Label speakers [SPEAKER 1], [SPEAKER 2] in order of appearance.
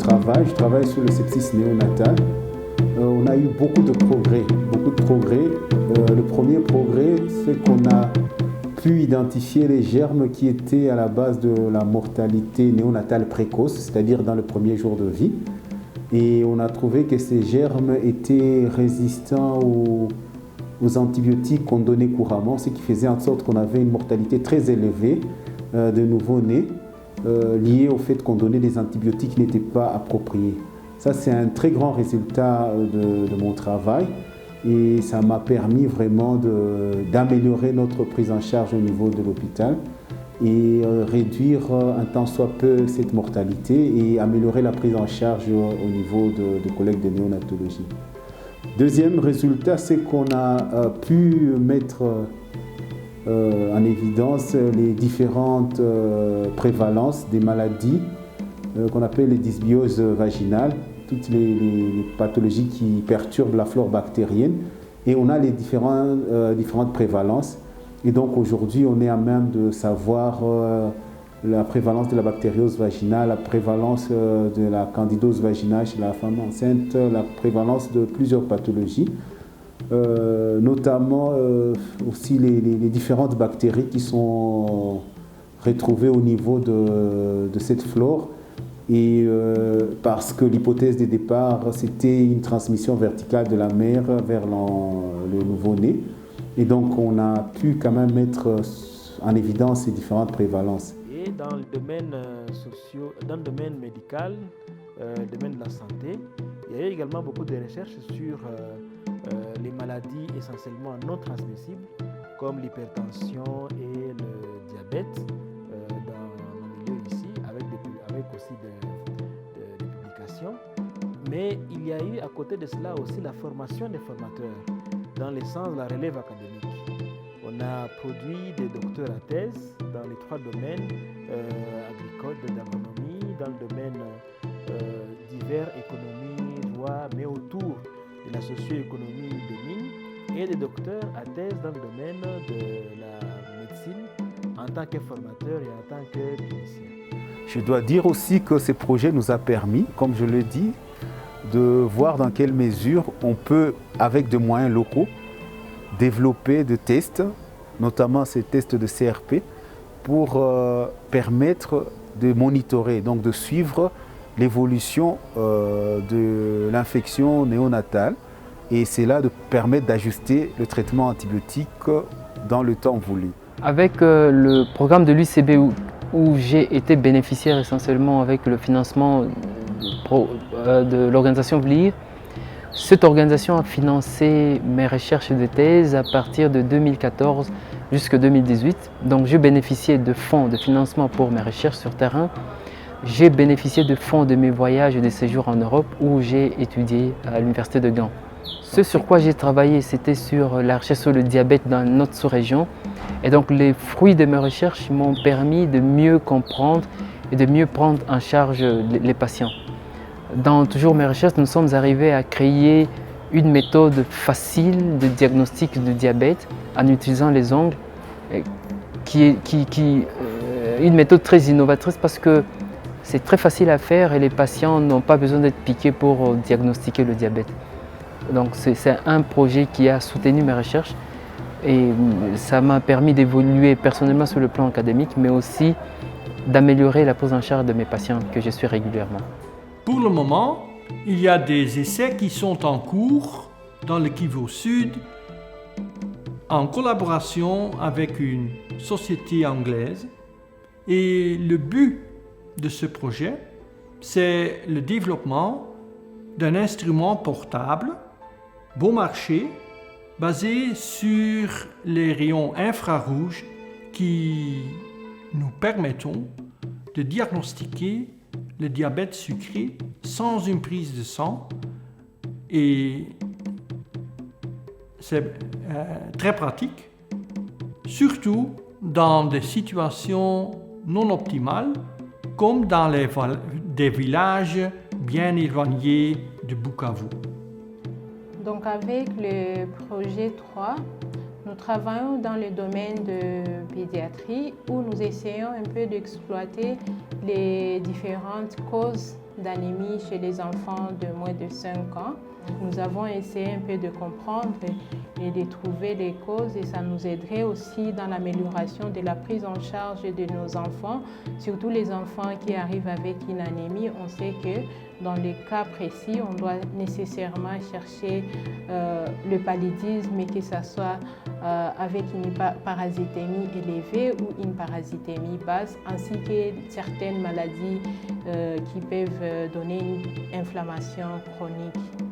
[SPEAKER 1] travail, je travaille sur le sepsis néonatal. On a eu beaucoup de progrès. Le premier progrès, c'est qu'on a pu identifier les germes qui étaient à la base de la mortalité néonatale précoce, c'est-à-dire dans le premier jour de vie. Et on a trouvé que ces germes étaient résistants aux antibiotiques qu'on donnait couramment, ce qui faisait en sorte qu'on avait une mortalité très élevée de nouveau-nés, liée au fait qu'on donnait des antibiotiques qui n'étaient pas appropriés. Ça, c'est un très grand résultat de mon travail et ça m'a permis vraiment d'améliorer notre prise en charge au niveau de l'hôpital et réduire un tant soit peu cette mortalité et améliorer la prise en charge au niveau de collègues de néonatologie. Deuxième résultat, c'est qu'on a pu mettre en évidence les différentes prévalences des maladies qu'on appelle les dysbioses vaginales, toutes les pathologies qui perturbent la flore bactérienne, et on a les différentes prévalences. Et donc aujourd'hui, on est à même de savoir la prévalence de la bactériose vaginale, la prévalence de la candidose vaginale chez la femme enceinte, la prévalence de plusieurs pathologies, notamment aussi les différentes bactéries qui sont retrouvées au niveau de cette flore. Et parce que l'hypothèse de départ, c'était une transmission verticale de la mère vers le nouveau-né. Et donc, on a pu quand même mettre en évidence ces différentes prévalences.
[SPEAKER 2] Et dans le domaine dans le domaine médical, le domaine de la santé, il y a eu également beaucoup de recherches sur les maladies essentiellement non transmissibles, comme l'hypertension et le diabète, dans nos milieux ici, avec aussi des publications. Mais il y a eu à côté de cela aussi la formation des formateurs, dans le sens de la relève académique. On a produit des docteurs à thèse dans les trois domaines agricoles, de l'agronomie, dans le domaine divers, économie, droit, mais autour de la socio-économie des mines, et des docteurs à thèse dans le domaine de la médecine en tant que formateur et en tant que clinicien.
[SPEAKER 1] Je dois dire aussi que ce projet nous a permis, comme je le dis, de voir dans quelle mesure on peut, avec des moyens locaux, développer des tests, notamment ces tests de CRP, pour permettre de monitorer, donc de suivre l'évolution de l'infection néonatale, et c'est là de permettre d'ajuster le traitement antibiotique dans le temps voulu.
[SPEAKER 3] Avec le programme de l'UCB où j'ai été bénéficiaire essentiellement avec le financement de l'organisation VLIR, cette organisation a financé mes recherches de thèse à partir de 2014 jusqu'à 2018. Donc j'ai bénéficié de fonds de financement pour mes recherches sur terrain. J'ai bénéficié de fonds de mes voyages et de séjours en Europe où j'ai étudié à l'université de Gand. Ce sur quoi j'ai travaillé, c'était sur la recherche sur le diabète dans notre sous-région. Et donc les fruits de mes recherches m'ont permis de mieux comprendre et de mieux prendre en charge les patients. Dans toujours mes recherches, nous sommes arrivés à créer une méthode facile de diagnostic de diabète en utilisant les ongles, une méthode très innovatrice parce que c'est très facile à faire et les patients n'ont pas besoin d'être piqués pour diagnostiquer le diabète. Donc c'est un projet qui a soutenu mes recherches et ça m'a permis d'évoluer personnellement sur le plan académique, mais aussi d'améliorer la prise en charge de mes patients que je suis régulièrement.
[SPEAKER 4] Pour le moment, il y a des essais qui sont en cours dans le Kivu Sud en collaboration avec une société anglaise. Et le but de ce projet, c'est le développement d'un instrument portable, bon marché, basé sur les rayons infrarouges qui nous permettront de diagnostiquer le diabète sucré sans une prise de sang, et c'est très pratique, surtout dans des situations non optimales comme dans des villages bien éloignés de Bukavu.
[SPEAKER 5] Donc avec le projet 3, nous travaillons dans le domaine de pédiatrie où nous essayons un peu d'exploiter les différentes causes d'anémie chez les enfants de moins de 5 ans. Nous avons essayé un peu de comprendre et de trouver les causes et ça nous aiderait aussi dans l'amélioration de la prise en charge de nos enfants, surtout les enfants qui arrivent avec une anémie. On sait que dans les cas précis, on doit nécessairement chercher le paludisme et que ce soit avec une parasitémie élevée ou une parasitémie basse, ainsi que certaines maladies qui peuvent donner une inflammation chronique.